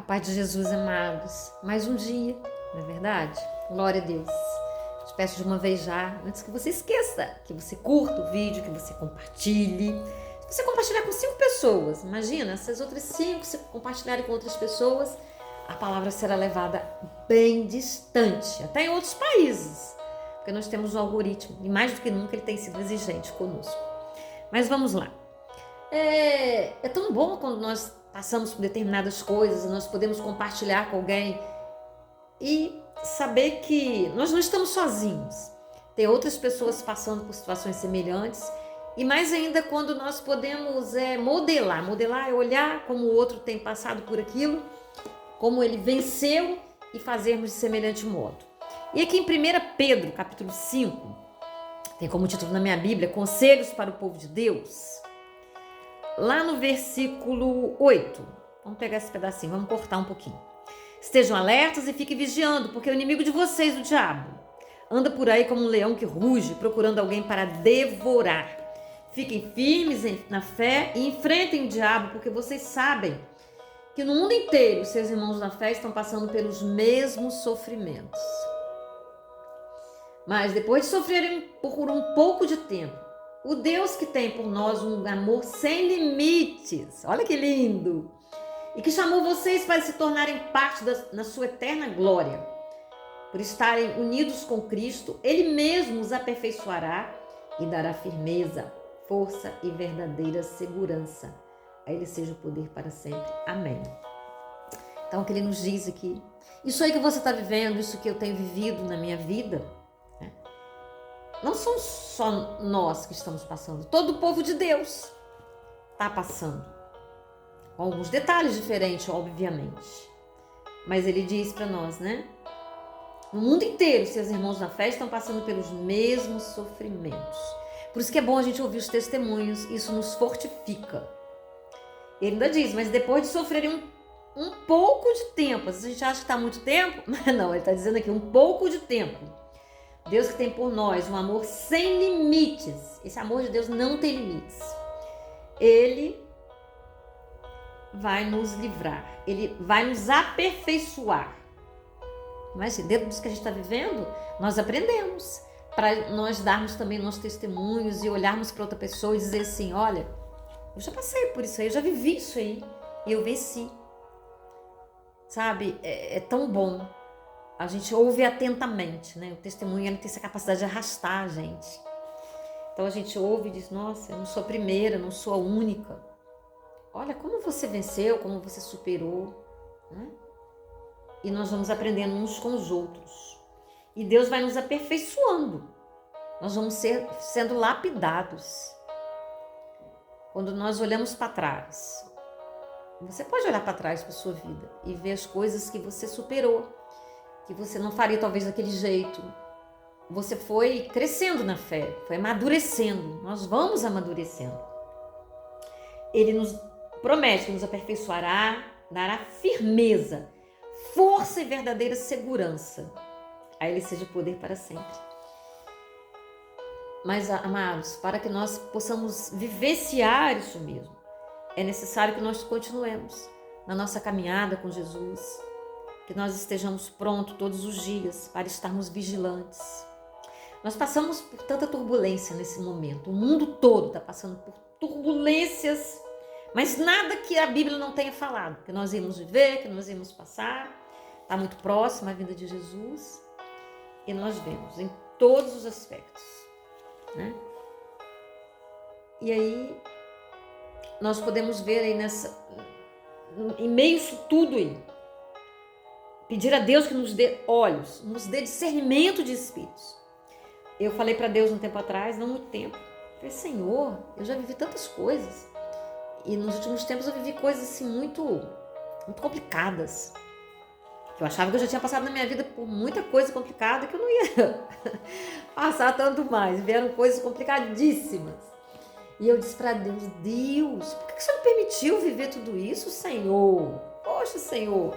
A paz de Jesus, amados. Mais um dia, não é verdade? Glória a Deus. Te peço de uma vez já, antes que você esqueça, que você curta o vídeo, que você compartilhe. Se você compartilhar com 5 pessoas, imagina, essas outras 5, se compartilharem com outras pessoas, a palavra será levada bem distante, até em outros países, porque nós temos um algoritmo, e mais do que nunca ele tem sido exigente conosco. Mas vamos lá. É tão bom quando nós passamos por determinadas coisas, nós podemos compartilhar com alguém e saber que nós não estamos sozinhos. Tem outras pessoas passando por situações semelhantes e mais ainda quando nós podemos modelar. Modelar é olhar como o outro tem passado por aquilo, como ele venceu e fazermos de semelhante modo. E aqui em 1 Pedro, capítulo 5, tem como título na minha Bíblia, Conselhos para o Povo de Deus. Lá no versículo 8, vamos pegar esse pedacinho, vamos cortar um pouquinho. Estejam alertas e fiquem vigiando, porque o inimigo de vocês, o diabo, anda por aí como um leão que ruge, procurando alguém para devorar. Fiquem firmes na fé e enfrentem o diabo, porque vocês sabem que no mundo inteiro os seus irmãos na fé estão passando pelos mesmos sofrimentos. Mas depois de sofrerem por um pouco de tempo, o Deus que tem por nós um amor sem limites, olha que lindo, e que chamou vocês para se tornarem parte na sua eterna glória, por estarem unidos com Cristo, Ele mesmo os aperfeiçoará e dará firmeza, força e verdadeira segurança. A Ele seja o poder para sempre. Amém. Então, o que Ele nos diz aqui, isso aí que você está vivendo, isso que eu tenho vivido na minha vida, não são só nós que estamos passando, todo o povo de Deus está passando. Com alguns detalhes diferentes, obviamente. Mas ele diz para nós, né? No mundo inteiro, seus irmãos na fé estão passando pelos mesmos sofrimentos. Por isso que é bom a gente ouvir os testemunhos, isso nos fortifica. Ele ainda diz, mas depois de sofrerem um pouco de tempo, a gente acha que está muito tempo, mas não, ele está dizendo aqui um pouco de tempo. Deus que tem por nós um amor sem limites. Esse amor de Deus não tem limites. Ele vai nos livrar. Ele vai nos aperfeiçoar. Mas dentro disso que a gente está vivendo, nós aprendemos. Para nós darmos também nossos testemunhos e olharmos para outra pessoa e dizer assim, olha, eu já passei por isso aí, eu já vivi isso aí e eu venci. Sabe, é tão bom. A gente ouve atentamente, né? O testemunho ele tem essa capacidade de arrastar a gente. Então a gente ouve e diz, nossa, eu não sou a primeira, não sou a única. Olha como você venceu, como você superou, né? E nós vamos aprendendo uns com os outros. E Deus vai nos aperfeiçoando. Nós vamos sendo lapidados. Quando nós olhamos para trás, você pode olhar para trás para sua vida e ver as coisas que você superou, que você não faria talvez daquele jeito. Você foi crescendo na fé, foi amadurecendo. Nós vamos amadurecendo. Ele nos promete que nos aperfeiçoará, dará firmeza, força e verdadeira segurança. A Ele seja o poder para sempre. Mas, amados, para que nós possamos vivenciar isso mesmo, é necessário que nós continuemos na nossa caminhada com Jesus, que nós estejamos prontos todos os dias para estarmos vigilantes. Nós passamos por tanta turbulência nesse momento. O mundo todo está passando por turbulências, mas nada que a Bíblia não tenha falado, que nós íamos viver, que nós íamos passar. Está muito próxima a vinda de Jesus e nós vemos em todos os aspectos, né? E aí nós podemos ver aí em meio a isso tudo aí, pedir a Deus que nos dê olhos, nos dê discernimento de espíritos. Eu falei para Deus um tempo atrás, não muito tempo. Falei, Senhor, eu já vivi tantas coisas. E nos últimos tempos eu vivi coisas assim muito complicadas. Eu achava que eu já tinha passado na minha vida por muita coisa complicada que eu não ia passar tanto mais. Vieram coisas complicadíssimas. E eu disse para Deus, Deus, por que você não permitiu viver tudo isso, Senhor? Poxa, Senhor,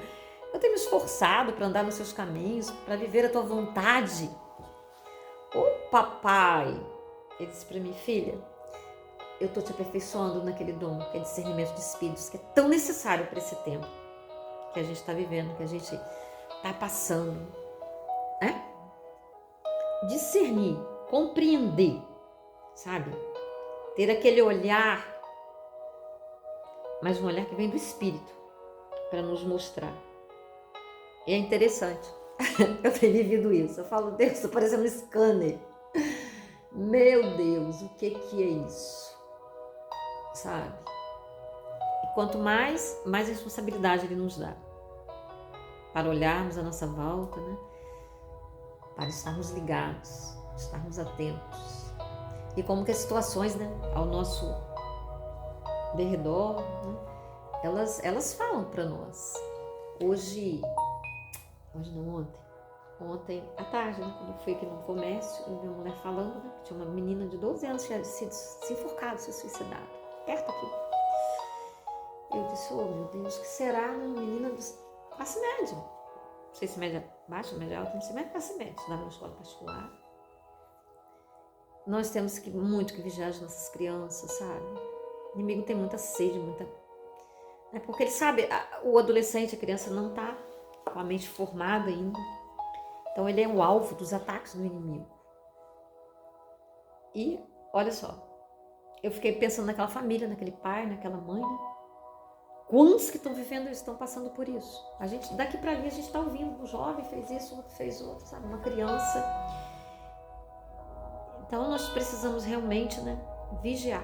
eu tenho me esforçado para andar nos seus caminhos, para viver a tua vontade. Ô papai, ele disse para mim, filha, eu estou te aperfeiçoando naquele dom, que é discernimento de espíritos, que é tão necessário para esse tempo. que a gente está vivendo, que a gente está passando, né? Discernir, compreender, sabe? Ter aquele olhar, mas um olhar que vem do Espírito, para nos mostrar. E é interessante, eu tenho vivido isso. Eu falo, Deus, estou parecendo um scanner. Meu Deus, o que é isso? Sabe? E quanto mais responsabilidade Ele nos dá para olharmos a nossa volta, né? Para estarmos ligados, estarmos atentos. E como que as situações, né, ao nosso derredor, né, elas falam para nós. Hoje não, ontem à tarde, né, quando eu fui aqui no comércio, eu vi uma mulher falando, né, que tinha uma menina de 12 anos que tinha se enforcado, se suicidado, perto aqui. Eu disse, oh meu Deus, que será uma menina de classe média? Não sei se média baixa, média alta, não sei, mas classe média, estudava na escola particular. Nós temos muito que vigiar as nossas crianças, sabe? O inimigo tem muita sede, porque ele sabe, o adolescente, a criança não está com a mente formada ainda. Então ele é o alvo dos ataques do inimigo. E, olha só, eu fiquei pensando naquela família, naquele pai, naquela mãe, né? Quantos que estão vivendo isso, estão passando por isso? A gente, daqui para ali, a gente está ouvindo, um jovem fez isso, outro fez outro, sabe? Uma criança. Então nós precisamos realmente, né, vigiar.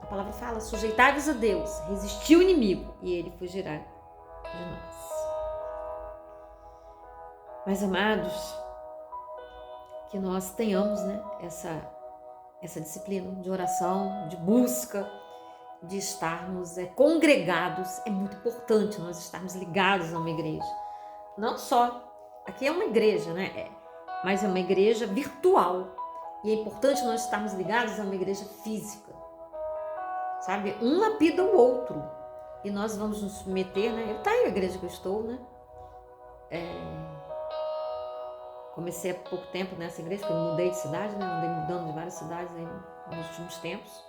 A palavra fala, sujeitai-vos a Deus, resistir o inimigo e ele fugirá de nós. Mas, amados, que nós tenhamos, né, essa disciplina de oração, de busca, de estarmos congregados. É muito importante nós estarmos ligados a uma igreja. Não só, aqui é uma igreja, né, mas é uma igreja virtual. E é importante nós estarmos ligados a uma igreja física. Sabe? Um lapida o outro. E nós vamos nos submeter, né? Está aí a igreja que eu estou, né? Comecei há pouco tempo nessa igreja, porque eu mudei de cidade, né? Andei mudando de várias cidades aí nos últimos tempos.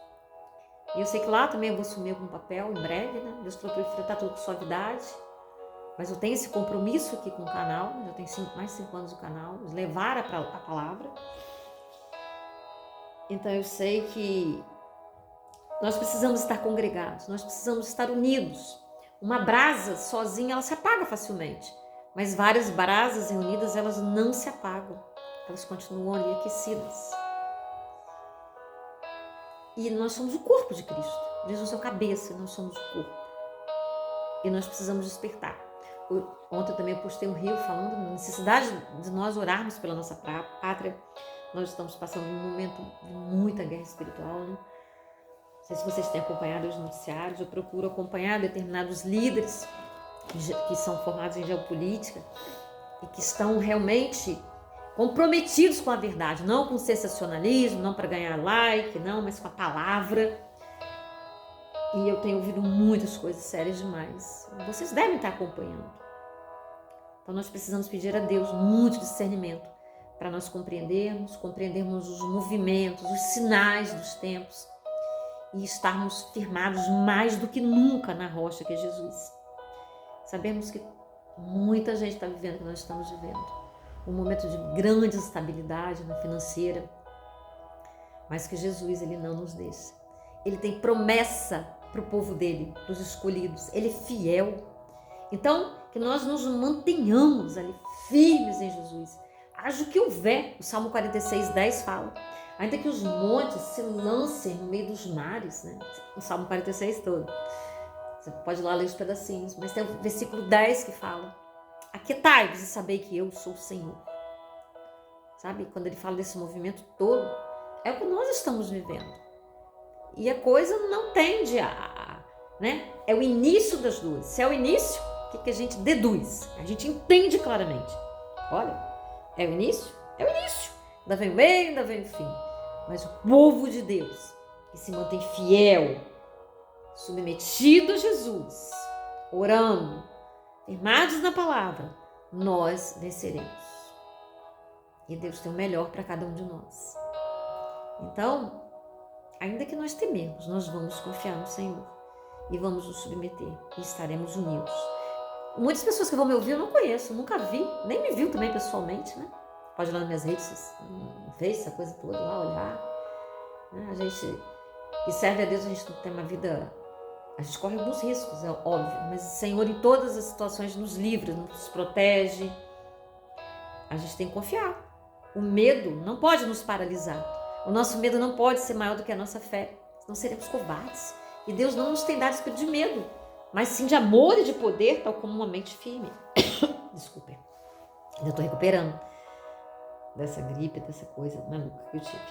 E eu sei que lá também eu vou assumir algum papel em breve, né? Deus falou para eu enfrentar tudo com suavidade. Mas eu tenho esse compromisso aqui com o canal, já tenho mais de 5 anos o canal, de levar a palavra. Então eu sei que nós precisamos estar congregados, nós precisamos estar unidos. Uma brasa sozinha, ela se apaga facilmente. Mas várias brasas reunidas, elas não se apagam. Elas continuam ali aquecidas. E nós somos o corpo de Cristo. Jesus é o cabeça, nós somos o corpo. E nós precisamos despertar. Ontem também eu postei um reel falando da necessidade de nós orarmos pela nossa pátria. Nós estamos passando um momento de muita guerra espiritual, né? Não sei se vocês têm acompanhado os noticiários, eu procuro acompanhar determinados líderes que são formados em geopolítica e que estão realmente comprometidos com a verdade, não com sensacionalismo, não para ganhar like, não, mas com a palavra. E eu tenho ouvido muitas coisas sérias demais. Vocês devem estar acompanhando. Então nós precisamos pedir a Deus muito discernimento para nós compreendermos os movimentos, os sinais dos tempos e estarmos firmados mais do que nunca na rocha que é Jesus. Sabemos que muita gente está vivendo o que nós estamos vivendo. Um momento de grande instabilidade na financeira, mas que Jesus, ele não nos deixa. Ele tem promessa para o povo dele, para os escolhidos. Ele é fiel. Então, que nós nos mantenhamos ali firmes em Jesus. Haja o que houver, o Salmo 46:10 fala. Ainda que os montes se lancem no meio dos mares, né? O Salmo 46 todo. Você pode ir lá ler os pedacinhos, mas tem o versículo 10 que fala: aquietai-vos e sabei que eu sou o Senhor. Sabe? Quando ele fala desse movimento todo, é o que nós estamos vivendo. E a coisa não tende né? É o início das dores. Se é o início, o que a gente deduz? A gente entende claramente. Olha, é o início? É o início. Ainda vem o meio, ainda vem o fim. Mas o povo de Deus, que se mantém fiel, submetido a Jesus, orando, firmados na palavra, nós venceremos. E Deus tem o melhor para cada um de nós. Então, ainda que nós tememos, nós vamos confiar no Senhor e vamos nos submeter e estaremos unidos. Muitas pessoas que vão me ouvir eu não conheço, nunca vi, nem me viu também pessoalmente, né? Pode ir lá nas minhas redes, ver essa coisa toda, lá olhar. Né? A gente que serve a Deus, a gente não tem uma vida... A gente corre alguns riscos, é óbvio, mas o Senhor em todas as situações nos livra, nos protege. A gente tem que confiar. O medo não pode nos paralisar. O nosso medo não pode ser maior do que a nossa fé. Senão seremos covardes. E Deus não nos tem dado espírito de medo, mas sim de amor e de poder, tal como uma mente firme. Desculpe. Ainda estou recuperando dessa gripe, dessa coisa maluca que eu tive.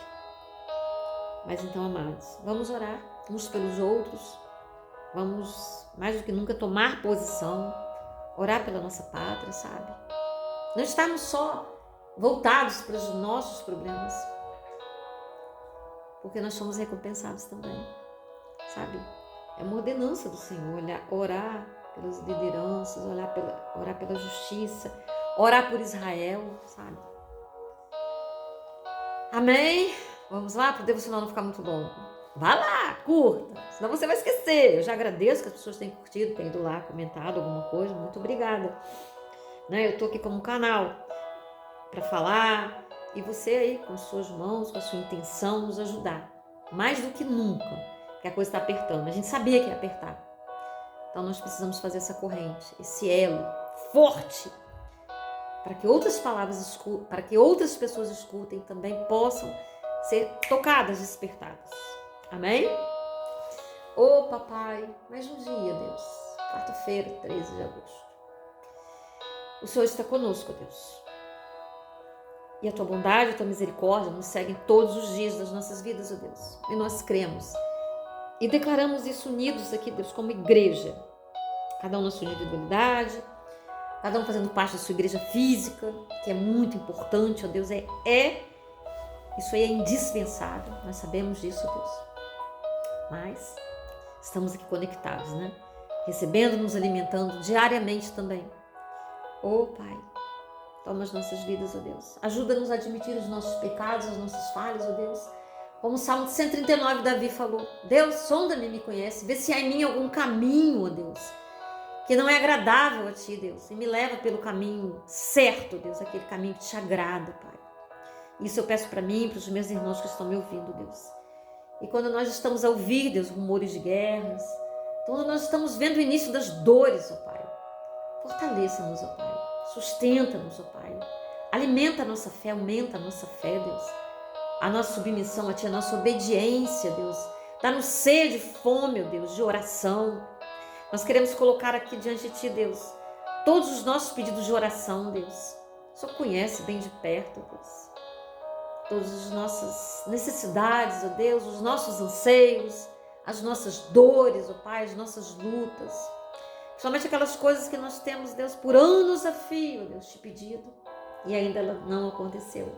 Mas então, amados, vamos orar uns pelos outros. Vamos, mais do que nunca, tomar posição. Orar pela nossa pátria, sabe? Não estarmos só voltados para os nossos problemas, porque nós somos recompensados também, sabe? É uma ordenança do Senhor, orar pelas lideranças, orar pela justiça, orar por Israel, sabe? Amém? Vamos lá, para o devocional não ficar muito longo. Vá lá, curta, senão você vai esquecer. Eu já agradeço que as pessoas tenham curtido, tenham ido lá, comentado alguma coisa, muito obrigada. Né? Eu estou aqui como canal para falar, e você aí com suas mãos, com a sua intenção, nos ajudar. Mais do que nunca, que a coisa está apertando. A gente sabia que ia apertar. Então nós precisamos fazer essa corrente, esse elo forte, para que outras palavras, para que outras pessoas escutem, também possam ser tocadas, despertadas. Amém? Ô papai, mais um dia, Deus. Quarta-feira, 13 de agosto. O Senhor está conosco, Deus. E a tua bondade, a tua misericórdia nos seguem todos os dias das nossas vidas, ó Deus. E nós cremos. E declaramos isso unidos aqui, Deus, como igreja. Cada um na sua individualidade, cada um fazendo parte da sua igreja física, que é muito importante, ó Deus. Isso aí é indispensável. Nós sabemos disso, ó Deus. Mas estamos aqui conectados, né? Recebendo, nos alimentando diariamente também. Ô Pai, toma as nossas vidas, ó Deus. Ajuda-nos a admitir os nossos pecados, as nossas falhas, ó Deus. Como o Salmo 139, Davi falou. Deus, sonda-me e me conhece. Vê se há em mim algum caminho, ó Deus, que não é agradável a Ti, Deus. E me leva pelo caminho certo, Deus. Aquele caminho que Te agrada, Pai. Isso eu peço para mim e para os meus irmãos que estão me ouvindo, Deus. E quando nós estamos a ouvir, Deus, rumores de guerras, quando nós estamos vendo o início das dores, ó Pai, fortaleça-nos, ó Pai, sustenta-nos, ó Pai, alimenta a nossa fé, aumenta a nossa fé, Deus, a nossa submissão a Ti, a nossa obediência, Deus, dá-nos sede, fome, ó Deus, de oração. Nós queremos colocar aqui diante de Ti, Deus, todos os nossos pedidos de oração, Deus. O Senhor conhece bem de perto, Deus, todas as nossas necessidades, ó Deus, os nossos anseios, as nossas dores, ó Pai, as nossas lutas, somente aquelas coisas que nós temos, Deus, por anos a fio, Deus, Te pedido, e ainda não aconteceu,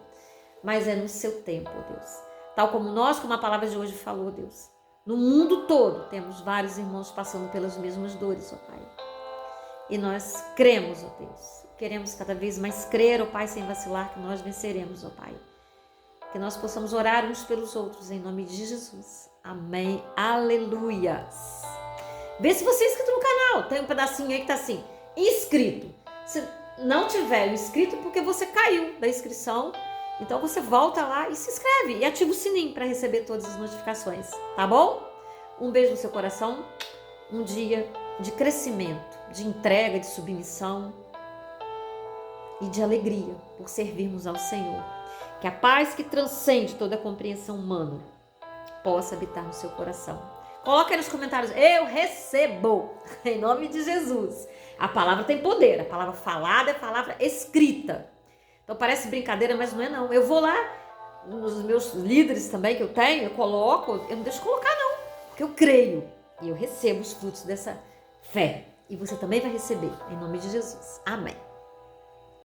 mas é no Seu tempo, ó Deus, tal como nós, como a palavra de hoje falou, Deus, no mundo todo temos vários irmãos passando pelas mesmas dores, ó Pai, e nós cremos, ó Deus, queremos cada vez mais crer, ó Pai, sem vacilar, que nós venceremos, ó Pai. Que nós possamos orar uns pelos outros, em nome de Jesus. Amém. Aleluias. Vê se você é inscrito no canal. Tem um pedacinho aí que tá assim, inscrito. Se não tiver inscrito, porque você caiu da inscrição, então você volta lá e se inscreve. E ativa o sininho para receber todas as notificações. Tá bom? Um beijo no seu coração. Um dia de crescimento, de entrega, de submissão e de alegria por servirmos ao Senhor. Que a paz que transcende toda a compreensão humana possa habitar no seu coração. Coloca aí nos comentários, eu recebo, em nome de Jesus. A palavra tem poder, a palavra falada é a palavra escrita. Então parece brincadeira, mas não é não. Eu vou lá, nos meus líderes também que eu tenho, eu coloco, eu não deixo colocar não, porque eu creio. E eu recebo os frutos dessa fé. E você também vai receber, em nome de Jesus. Amém.